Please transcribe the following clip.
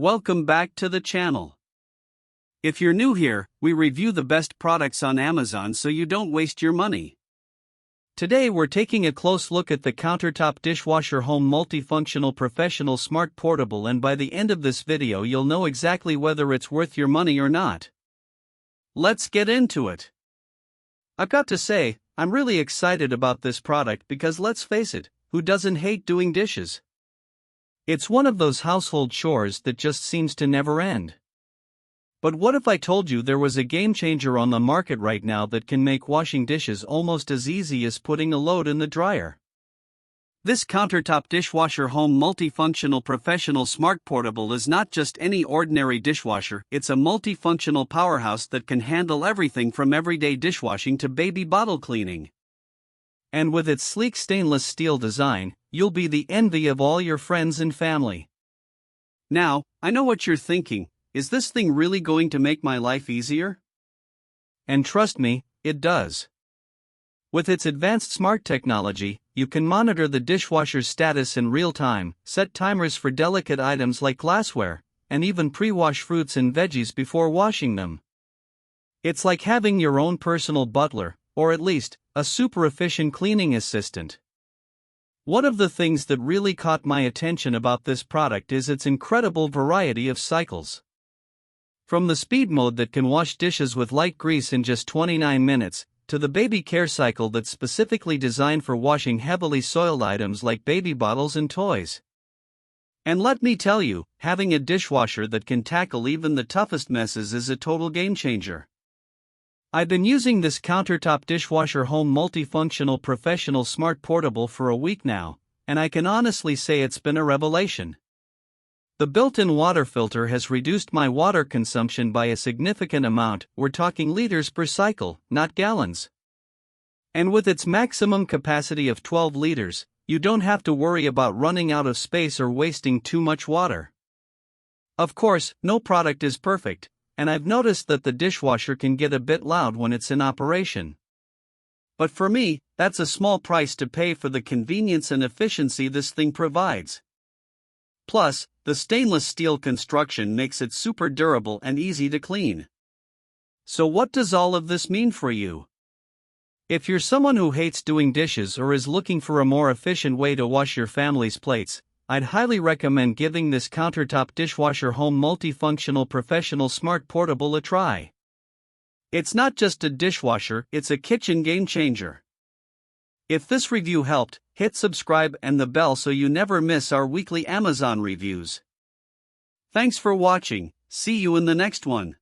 Welcome back to the channel. If you're new here, we review the best products on Amazon so you don't waste your money. Today we're taking a close look at the countertop dishwasher home multifunctional professional smart portable, and by the end of this video you'll know exactly whether it's worth your money or not. Let's get into it. I've got to say, I'm really excited about this product because let's face it, who doesn't hate doing dishes? It's one of those household chores that just seems to never end. But what if I told you there was a game changer on the market right now that can make washing dishes almost as easy as putting a load in the dryer? This countertop dishwasher home multifunctional professional smart portable is not just any ordinary dishwasher, it's a multifunctional powerhouse that can handle everything from everyday dishwashing to baby bottle cleaning. And with its sleek stainless steel design, you'll be the envy of all your friends and family. Now, I know what you're thinking. Is this thing really going to make my life easier? And trust me, it does. With its advanced smart technology, you can monitor the dishwasher's status in real time, set timers for delicate items like glassware, and even pre-wash fruits and veggies before washing them. It's like having your own personal butler, or at least, a super efficient cleaning assistant. One of the things that really caught my attention about this product is its incredible variety of cycles. From the speed mode that can wash dishes with light grease in just 29 minutes, to the baby care cycle that's specifically designed for washing heavily soiled items like baby bottles and toys. And let me tell you, having a dishwasher that can tackle even the toughest messes is a total game changer. I've been using this countertop dishwasher home multifunctional professional smart portable for a week now, and I can honestly say it's been a revelation. The built-in water filter has reduced my water consumption by a significant amount. We're talking liters per cycle, not gallons. And with its maximum capacity of 12 liters, you don't have to worry about running out of space or wasting too much water. Of course, no product is perfect, and I've noticed that the dishwasher can get a bit loud when it's in operation. But for me, that's a small price to pay for the convenience and efficiency this thing provides. Plus, the stainless steel construction makes it super durable and easy to clean. So what does all of this mean for you? If you're someone who hates doing dishes or is looking for a more efficient way to wash your family's plates, I'd highly recommend giving this countertop dishwasher home multifunctional professional smart portable a try. It's not just a dishwasher, it's a kitchen game changer. If this review helped, hit subscribe and the bell so you never miss our weekly Amazon reviews. Thanks for watching, see you in the next one.